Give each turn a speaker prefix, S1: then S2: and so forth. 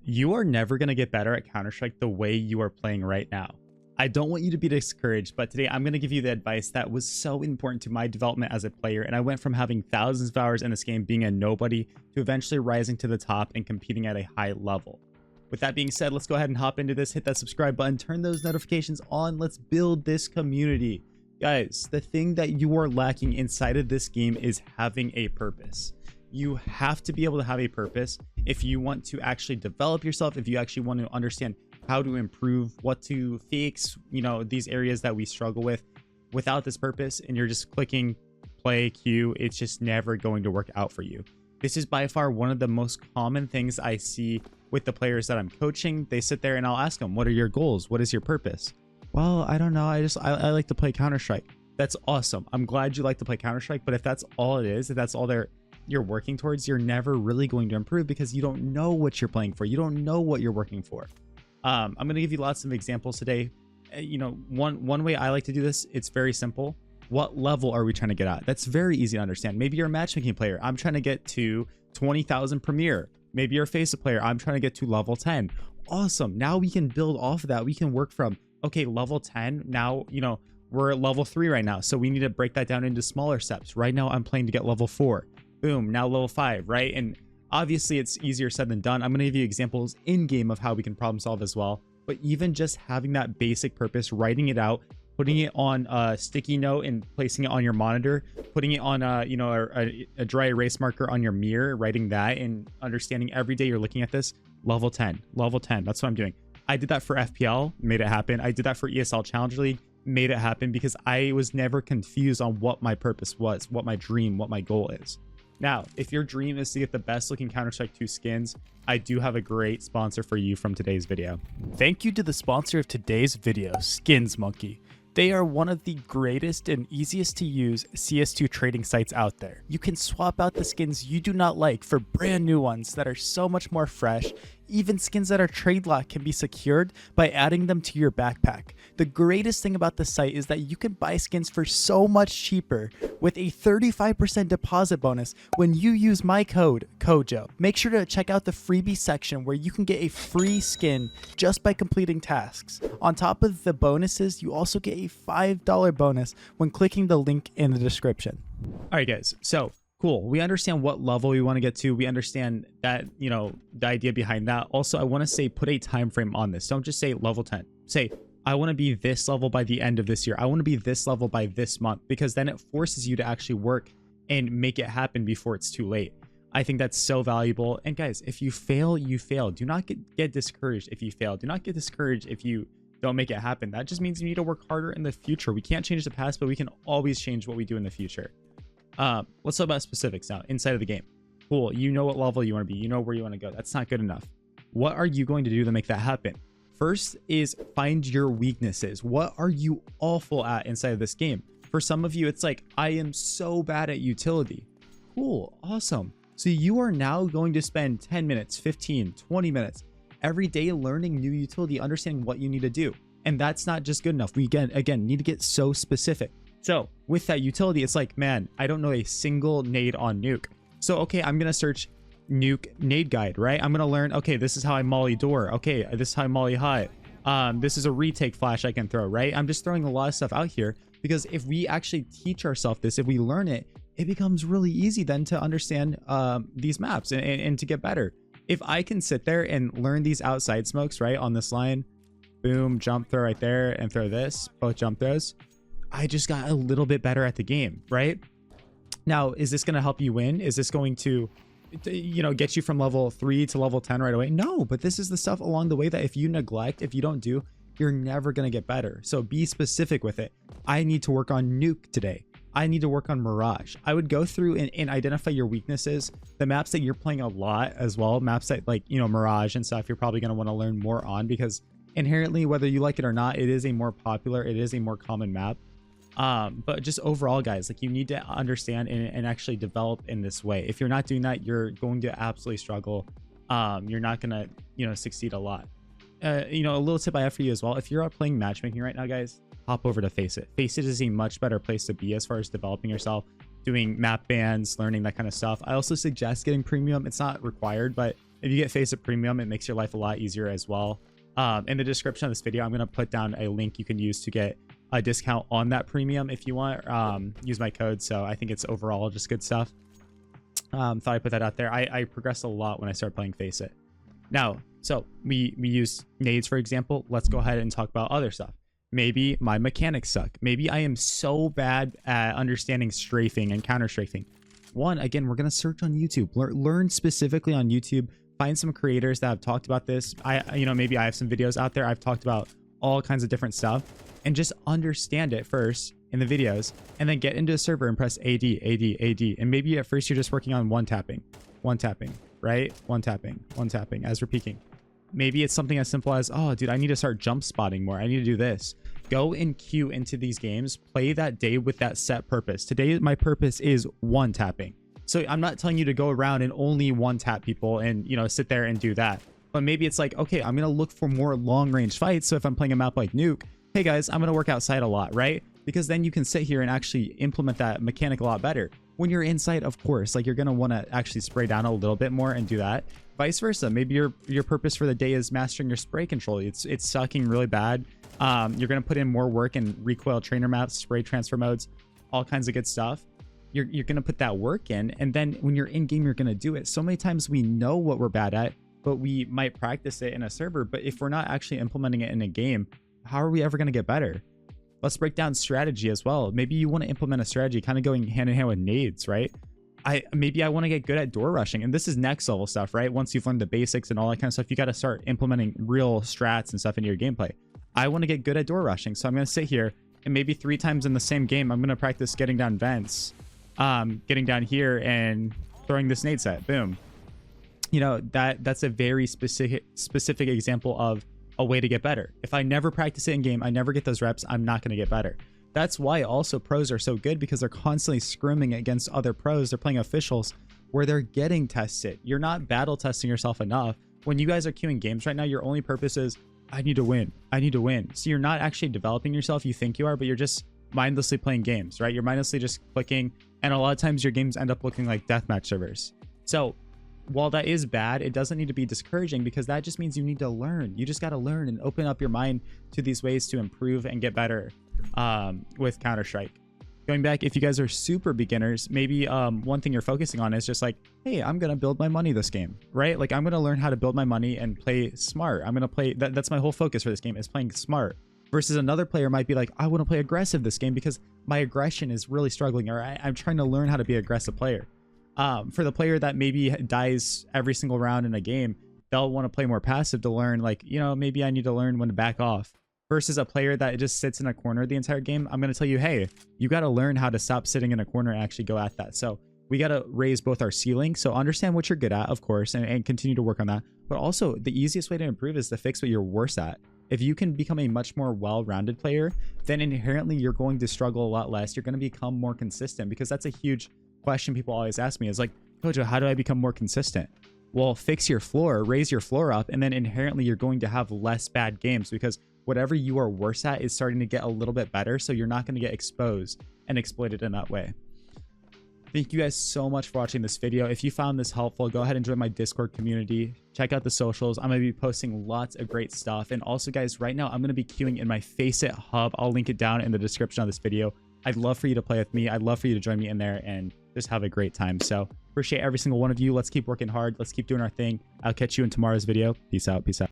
S1: You are never going to get better at Counter-Strike the way you are playing right now. I don't want you to be discouraged, but today I'm going to give you the advice that was so important to my development as a player, and I went from having thousands of hours in this game being a nobody to eventually rising to the top and competing at a high level. With that being said, let's go ahead and hop into this, hit that subscribe button, turn those notifications on, let's build this community. Guys, the thing that you are lacking inside of this game is having a purpose. You have to be able to have a purpose if you want to actually develop yourself, if you actually want to understand how to improve, what to fix, these areas that we struggle with. Without this purpose and you're just clicking play queue, it's just never going to work out for you. This is by far one of the most common things I see with the players that I'm coaching. They sit there and I'll ask them, what are your goals? What is your purpose? Well, I don't know. I like to play Counter-Strike. That's awesome. I'm glad you like to play Counter-Strike, but if that's all it is, if that's all you're working towards, you're never really going to improve because you don't know what you're playing for. You don't know what you're working for. I'm going to give you lots of examples today. One way I like to do this, it's very simple. What level are we trying to get at? That's very easy to understand. Maybe you're a matchmaking player. I'm trying to get to 20,000 Premier. Maybe you're a FACEIT player. I'm trying to get to level 10. Awesome. Now we can build off of that. We can work from, okay, level 10. Now, we're at level 3 right now. So we need to break that down into smaller steps. Right now I'm playing to get level 4. Boom, now level 5, right? And obviously it's easier said than done. I'm going to give you examples in game of how we can problem solve as well. But even just having that basic purpose, writing it out, putting it on a sticky note and placing it on your monitor, putting it on a dry erase marker on your mirror, writing that and understanding every day you're looking at this. Level 10, that's what I'm doing. I did that for FPL, made it happen. I did that for ESL Challenger League, made it happen because I was never confused on what my purpose was, what my dream, what my goal is. Now, if your dream is to get the best looking Counter-Strike 2 skins, I do have a great sponsor for you from today's video.
S2: Thank you to the sponsor of today's video, Skins Monkey. They are one of the greatest and easiest to use CS2 trading sites out there. You can swap out the skins you do not like for brand new ones that are so much more fresh. Even skins that are trade locked can be secured by adding them to your backpack. The greatest thing about the site is that you can buy skins for so much cheaper with a 35% deposit bonus when you use my code CoJo. Make sure to check out the freebie section where you can get a free skin just by completing tasks. On top of the bonuses, you also get a $5 bonus when clicking the link in the description.
S1: All right, guys. So cool. We understand what level we want to get to. We understand that, the idea behind that. Also, I want to say put a time frame on this. Don't just say level 10. Say, I want to be this level by the end of this year. I want to be this level by this month, because then it forces you to actually work and make it happen before it's too late. I think that's so valuable. And guys, if you fail, you fail. Do not get discouraged if you fail. Do not get discouraged if you don't make it happen. That just means you need to work harder in the future. We can't change the past, but we can always change what we do in the future. Let's talk about specifics now inside of the game. Cool. You know what level you want to be. You know where you want to go. That's not good enough. What are you going to do to make that happen? First is find your weaknesses. What are you awful at inside of this game? For some of you, it's like, I am so bad at utility. Cool. Awesome. So you are now going to spend 10 minutes, 15, 20 minutes every day learning new utility, understanding what you need to do. And that's not just good enough. We again need to get so specific. So with that utility, it's like, man, I don't know a single nade on nuke. So, okay, I'm going to search nuke nade guide, right? I'm going to learn, okay, this is how I molly door. Okay, this is how I molly high. This is a retake flash I can throw, right? I'm just throwing a lot of stuff out here because if we actually teach ourselves this, if we learn it, it becomes really easy then to understand these maps and to get better. If I can sit there and learn these outside smokes, right, on this line, boom, jump throw right there and throw this, both jump throws, I just got a little bit better at the game, right? Now, is this going to help you win? Is this going to, get you from level 3 to level 10 right away? No, but this is the stuff along the way that if you neglect, if you don't do, you're never going to get better. So be specific with it. I need to work on nuke today. I need to work on Mirage. I would go through and identify your weaknesses, the maps that you're playing a lot as well, maps that like, Mirage and stuff, you're probably going to want to learn more on because inherently, whether you like it or not, it is a more popular, it is a more common map. But just overall, guys, like you need to understand and actually develop in this way. If you're not doing that, you're going to absolutely struggle. You're not going to, succeed a lot. A little tip I have for you as well. If you're playing matchmaking right now, guys, hop over to FACEIT. FACEIT is a much better place to be as far as developing yourself, doing map bans, learning that kind of stuff. I also suggest getting premium. It's not required, but If you get Face It Premium, it makes your life a lot easier as well. In the description of this video, I'm going to put down a link you can use to get a discount on that premium if you want. Use my code. So I think it's overall just good stuff. Thought I'd put that out there. I progressed a lot when I started playing Face It. Now, so we use nades, for example. Let's go ahead and talk about other stuff. Maybe my mechanics suck. Maybe I am so bad at understanding strafing and counter strafing. Again, we're going to search on YouTube, learn specifically on YouTube, find some creators that have talked about this. Maybe I have some videos out there. I've talked about all kinds of different stuff, and just understand it first in the videos, and then get into a server and press AD, AD, AD. And maybe at first you're just working on one tapping, right? One tapping as we're peeking. Maybe it's something as simple as, oh, dude, I need to start jump spotting more. I need to do this. Go and queue into these games. Play that day with that set purpose. Today, my purpose is one tapping. So I'm not telling you to go around and only one tap people and, sit there and do that. But maybe it's like, okay, I'm going to look for more long range fights. So if I'm playing a map like Nuke, hey guys, I'm going to work outside a lot, right? Because then you can sit here and actually implement that mechanic a lot better. When you're inside, of course, like you're going to want to actually spray down a little bit more and do that. Vice versa. Maybe your purpose for the day is mastering your spray control. It's sucking really bad. You're going to put in more work in recoil trainer maps, spray transfer modes, all kinds of good stuff. You're going to put that work in, and then when you're in game, you're going to do it. So many times we know what we're bad at, but we might practice it in a server. But if we're not actually implementing it in a game, how are we ever going to get better? Let's break down strategy as well. Maybe you want to implement a strategy kind of going hand in hand with nades, right? Maybe I want to get good at door rushing, and this is next level stuff, right? Once you've learned the basics and all that kind of stuff, you got to start implementing real strats and stuff into your gameplay. I want to get good at door rushing, so I'm going to sit here and maybe 3 times in the same game, I'm going to practice getting down vents, getting down here and throwing this nade set. Boom. That's a very specific example of a way to get better. If I never practice it in game, I never get those reps, I'm not going to get better. That's why also pros are so good, because they're constantly scrimming against other pros. They're playing officials where they're getting tested. You're not battle testing yourself enough. When you guys are queuing games right now, your only purpose is, I need to win. I need to win. So you're not actually developing yourself. You think you are, but you're just mindlessly playing games, right? You're mindlessly just clicking. And a lot of times your games end up looking like deathmatch servers. So while that is bad, it doesn't need to be discouraging, because that just means you need to learn. You just got to learn and open up your mind to these ways to improve and get better with Counter-Strike. Going back, if you guys are super beginners, maybe one thing you're focusing on is just like, hey, I'm going to build my money this game, right? Like I'm going to learn how to build my money and play smart. I'm going to play, that's my whole focus for this game, is playing smart. Versus another player might be like, I want to play aggressive this game because my aggression is really struggling, or I'm trying to learn how to be an aggressive player. For the player that maybe dies every single round in a game, they'll want to play more passive to learn, like, maybe I need to learn when to back off. Versus a player that just sits in a corner the entire game, I'm going to tell you, hey, you got to learn how to stop sitting in a corner and actually go at that. So we got to raise both our ceiling. So understand what you're good at, of course, and continue to work on that. But also the easiest way to improve is to fix what you're worse at. If you can become a much more well-rounded player, then inherently you're going to struggle a lot less. You're going to become more consistent, because that's a huge question people always ask me is like, Kojo, how do I become more consistent? Well, fix your floor, raise your floor up, and then inherently you're going to have less bad games, because whatever you are worse at is starting to get a little bit better. So you're not going to get exposed and exploited in that way. Thank you guys so much for watching this video. If you found this helpful, go ahead and join my Discord community. Check out the socials. I'm going to be posting lots of great stuff. And also, guys, right now I'm going to be queuing in my Face It hub. I'll link it down in the description of this video. I'd love for you to play with me. I'd love for you to join me in there and just have a great time. So appreciate every single one of you. Let's keep working hard. Let's keep doing our thing. I'll catch you in tomorrow's video. Peace out. Peace out.